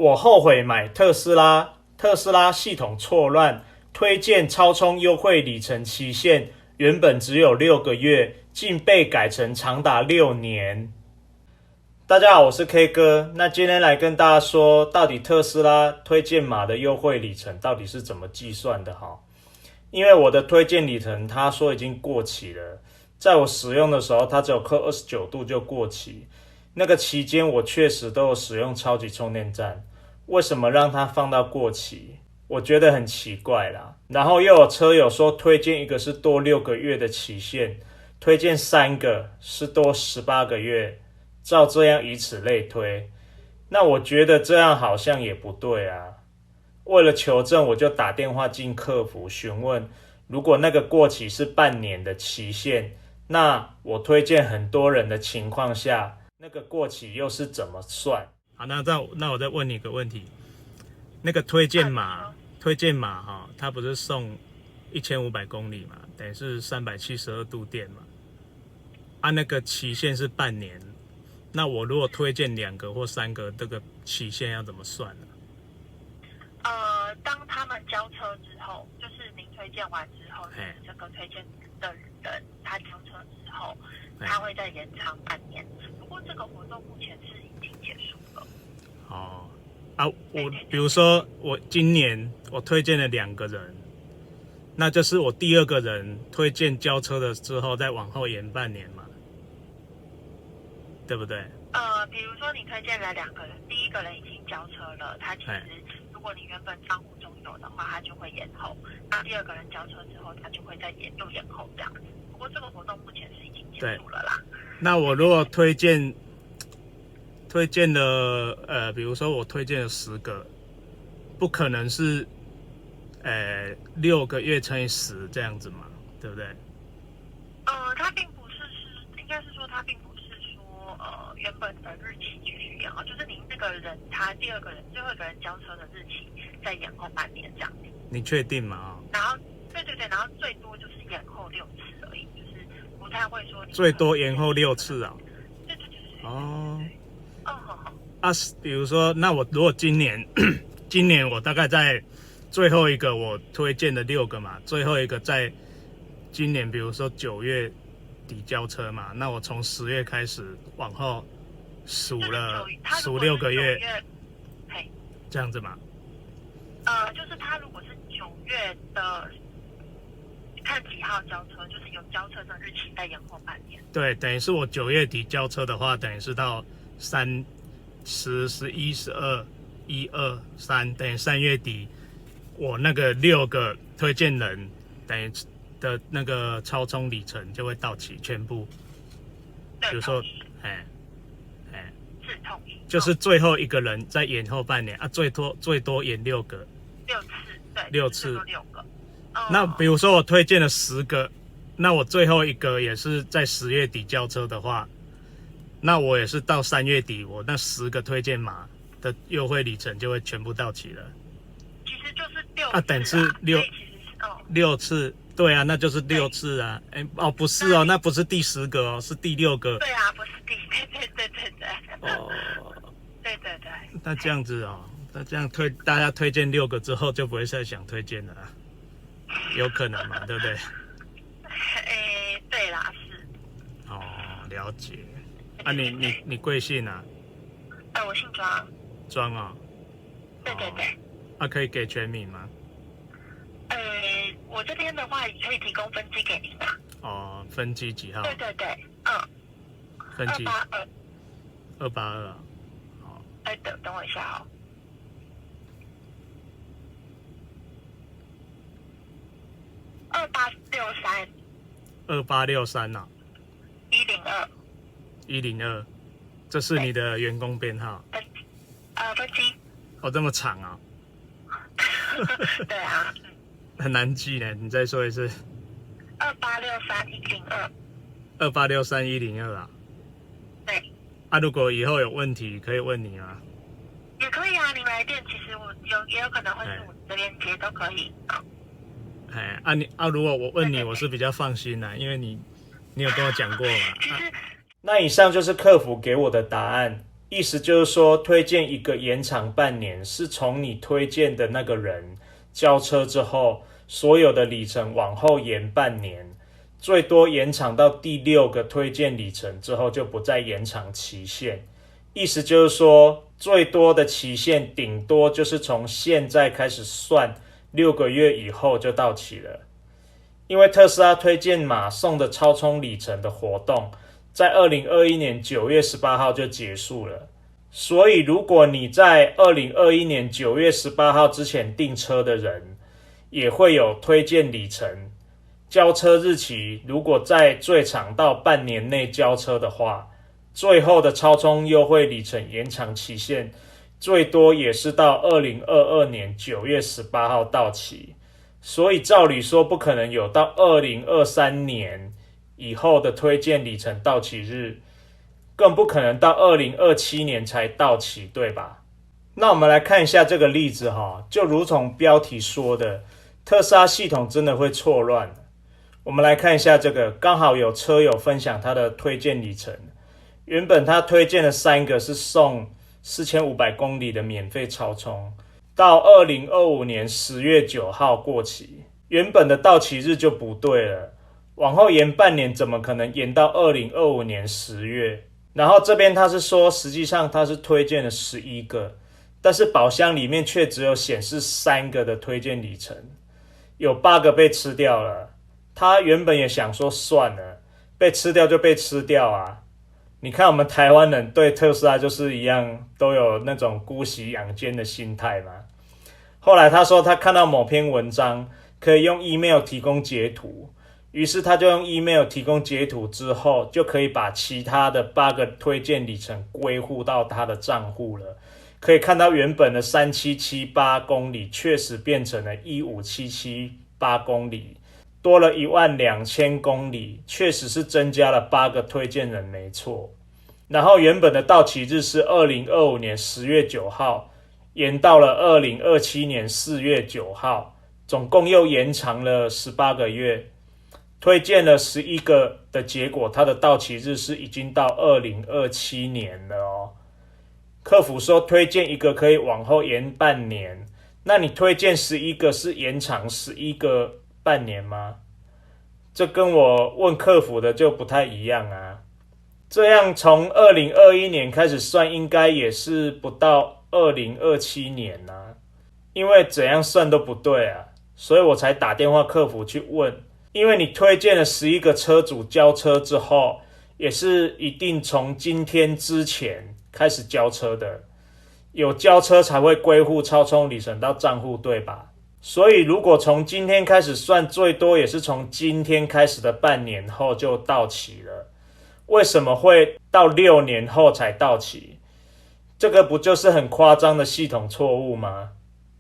我后悔买特斯拉，特斯拉系统错乱，推荐超充优惠里程期限原本只有6个月，竟被改成长达6年。大家好，我是 K 哥。那今天来跟大家说，到底特斯拉推荐码的优惠里程到底是怎么计算的哈？因为我的推荐里程他说已经过期了，在我使用的时候，它只有刻29度就过期。那个期间我确实都有使用超级充电站，为什么让它放到过期？我觉得很奇怪啦。然后又有车友说推荐一个是多6个月的期限，推荐3个是多18个月，照这样以此类推。那我觉得这样好像也不对啊。为了求证，我就打电话进客服询问，如果那个过期是半年的期限，那我推荐很多人的情况下，那个过期又是怎么算？好，那我再问你一个问题，那个推荐码哈，它不是送1500公里嘛，等于是372度电嘛？那个期限是半年，那我如果推荐2个或3个，这个期限要怎么算呢？当他们交车之后，就是您推荐完之后，就是这个推荐的人他交车之后，他会再延长半年。不过这个活动目前是已经结束了。我比如说我今年我推荐了2个人，那就是我第2个人推荐交车的之后再往后延半年嘛，对不对？比如说你推荐了2个人，第1个人已经交车了，他其实如果你原本账户中有的话，他就会延后。那第2个人交车之后，他就会再延后这样子。不过这个活动目前是已经结束了啦。那我如果推荐了比如说我推荐了10个，不可能是6个月乘以10这样子嘛，对不对？它并不是应该是说它并不是说原本的日期继续延后，就是您这个人他第2个人最后1个人交车的日期再延后半年这样子。你确定吗？然后对，然后最多就是延后6次而已，就是不太会说最多延后6次啊。对。比如说，那我如果今年我大概在最后一个我推荐的6个嘛，最后一个在今年比如说9月底交车嘛，那我从10月开始往后数6个月，这样子嘛。就是他如果是9月的看几号交车，就是有交车的日期再延后半年。对，等于是我9月底交车的话，等于是到10、11、12、1、2、3，等于3月底，我那个6个推荐人等于的那个超充里程就会到期全部。比如说，是同意。就是最后1个人再延后半年啊，最多延6个。6次，对，6次。6个。那比如说我推荐了10个，那我最后1个也是在10月底交车的话，那我也是到3月底，我那10个推荐码的优惠里程就会全部到期了。其实就是6次等于是6次，对啊，那就是6次啊。不是哦，那不是第10个哦，是第6个。对啊，不是对。对。那这样子哦，那这样大家推荐6个之后就不会再想推荐了啦，有可能嘛，对不对？对啦，是。了解。你贵姓啊？我姓庄。庄啊？对。可以给全名吗？我这边的话可以提供分机给您啊。分机几号？对。分机282。好。等我一下2863。2863啊102。这是你的员工编号？分机。这么长啊？对啊。很难记呢，你再说一次。2863102。2863102啊？对。如果以后有问题可以问你啊？也可以啊，你来电其实也有可能会是我这边接都可以。如果我问你，我是比较放心啦，因为你有跟我讲过嘛。其实那以上就是客服给我的答案。意思就是说，推荐一个延长半年，是从你推荐的那个人交车之后，所有的里程往后延半年，最多延长到第6个推荐里程之后就不再延长期限。意思就是说，最多的期限顶多就是从现在开始算6个月以后就到期了。因为特斯拉推荐码送的超充里程的活动在2021年9月18号就结束了，所以如果你在2021年9月18号之前订车的人，也会有推荐里程。交车日期如果在最长到半年内交车的话，最后的超充优惠里程延长期限最多也是到2022年9月18号到期，所以照理说不可能有到2023年以后的推荐里程到期日，更不可能到2027年才到期，对吧？那我们来看一下这个例子就如同标题说的，特斯拉系统真的会错乱。我们来看一下这个，刚好有车友分享他的推荐里程，原本他推荐的3个是送4500公里的免费超充，到2025年10月9号过期，原本的到期日就不对了，往后延半年怎么可能延到2025年10月？然后这边他是说，实际上他是推荐了11个，但是宝箱里面却只有显示3个的推荐里程，有8个被吃掉了。他原本也想说算了，被吃掉就被吃掉啊。你看我们台湾人对特斯拉就是一样，都有那种姑息养奸的心态嘛。后来他说他看到某篇文章可以用 email 提供截图，于是他就用 email 提供截图之后，就可以把其他的8个推荐里程归户到他的账户了。可以看到原本的3778公里确实变成了15778公里，多了12000公里，确实是增加了8个推荐人没错。然后原本的到期日是2025年10月9号，延到了2027年4月9号，总共又延长了18个月。推荐了11个的结果，它的到期日是已经到2027年了哦。客服说推荐一个可以往后延半年，那你推荐11个是延长11个半年吗？这跟我问客服的就不太一样啊。这样从2021年开始算，应该也是不到2027年啊，因为怎样算都不对啊，所以我才打电话客服去问。因为你推荐了11个车主交车之后，也是一定从今天之前开始交车的，有交车才会归户超充里程到账户，对吧？所以如果从今天开始算，最多也是从今天开始的半年后就到期了。为什么会到6年后才到期？这个不就是很夸张的系统错误吗？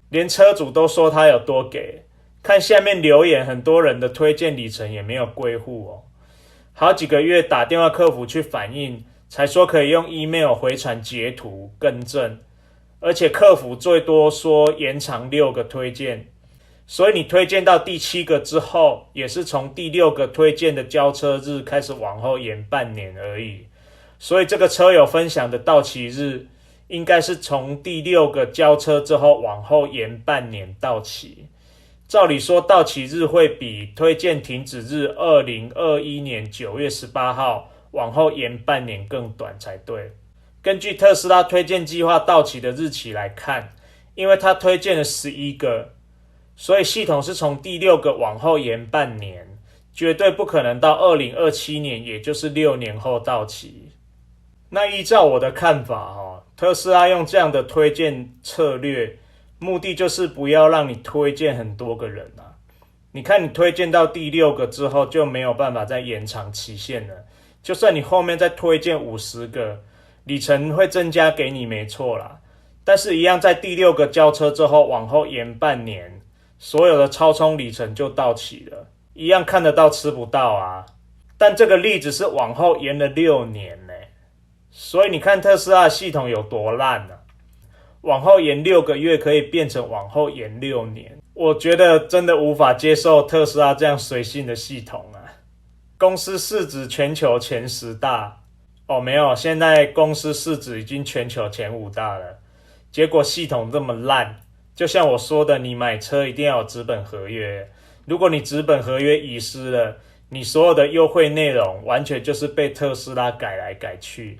连车主都说他有多给，看下面留言，很多人的推荐里程也没有归户哦。好几个月打电话客服去反映，才说可以用 email 回传截图更正，而且客服最多说延长6个推荐，所以你推荐到第7个之后，也是从第6个推荐的交车日开始往后延半年而已。所以这个车友分享的到期日，应该是从第6个交车之后往后延半年到期。照理说到期日会比推荐停止日2021年9月18号往后延半年更短才对。根据特斯拉推荐计划到期的日期来看，因为他推荐了11个，所以系统是从第6个往后延半年，绝对不可能到2027年，也就是6年后到期。那依照我的看法，特斯拉用这样的推荐策略，目的就是不要让你推荐很多个人啊。你看你推荐到第6个之后，就没有办法再延长期限了。就算你后面再推荐50个，里程会增加给你没错啦，但是一样在第6个交车之后往后延半年，所有的超充里程就到期了，一样看得到吃不到啊。但这个例子是往后延了6年呢，所以你看特斯拉的系统有多烂啊。往后延6个月可以变成往后延6年，我觉得真的无法接受特斯拉这样随性的系统啊。公司市值全球前10大，哦，没有，现在公司市值已经全球前5大了，结果系统这么烂，就像我说的，你买车一定要有纸本合约，如果你纸本合约遗失了，你所有的优惠内容完全就是被特斯拉改来改去。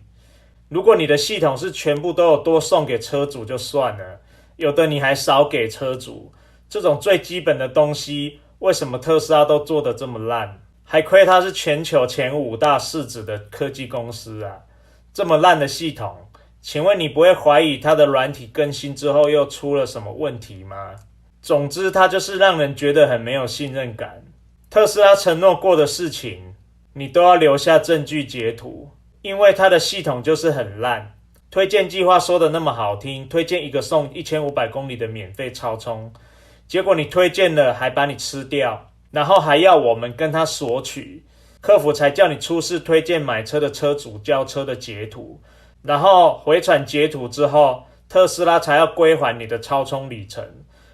如果你的系统是全部都有多送给车主就算了，有的你还少给车主，这种最基本的东西，为什么特斯拉都做得这么烂？还亏它是全球前5大市值的科技公司啊！这么烂的系统，请问你不会怀疑它的软体更新之后又出了什么问题吗？总之，它就是让人觉得很没有信任感。特斯拉承诺过的事情，你都要留下证据截图，因为它的系统就是很烂。推荐计划说的那么好听，推荐一个送1500公里的免费超充，结果你推荐了还把你吃掉，然后还要我们跟他索取，客服才叫你出示推荐买车的车主交车的截图，然后回传截图之后，特斯拉才要归还你的超充里程。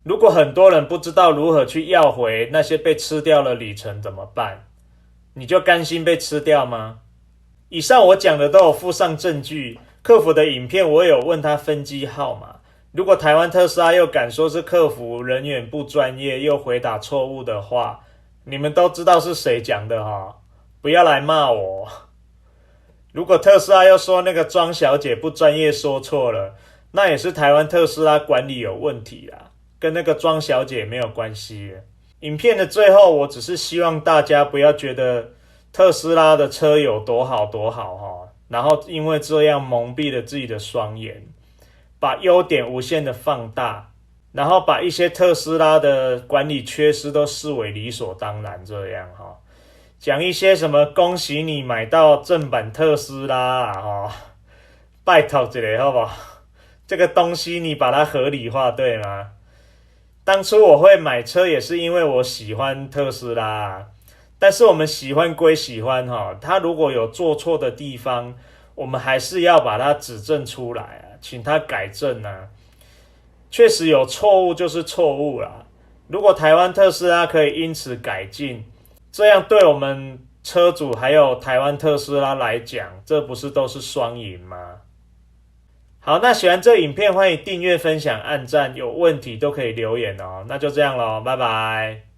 如果很多人不知道如何去要回那些被吃掉的里程怎么办？你就甘心被吃掉吗？以上我讲的都有附上证据，客服的影片我也有问他分机号码。如果台湾特斯拉又敢说是客服人员不专业又回答错误的话，你们都知道是谁讲的哈，不要来骂我。如果特斯拉又说那个庄小姐不专业说错了，那也是台湾特斯拉管理有问题啦，跟那个庄小姐没有关系。影片的最后，我只是希望大家不要觉得特斯拉的车有多好多好哈，然后因为这样蒙蔽了自己的双眼，把优点无限的放大，然后把一些特斯拉的管理缺失都视为理所当然这样哈，讲一些什么恭喜你买到正版特斯拉啊哈，拜托一下好不好？这个东西你把它合理化对吗？当初我会买车也是因为我喜欢特斯拉啊，但是我们喜欢归喜欢哈，他如果有做错的地方，我们还是要把它指正出来啊，请他改正啊。确实有错误就是错误啦，如果台湾特斯拉可以因此改进，这样对我们车主还有台湾特斯拉来讲，这不是都是双赢吗？好，那喜欢这影片欢迎订阅、分享、按赞，有问题都可以留言哦。那就这样咯，拜拜。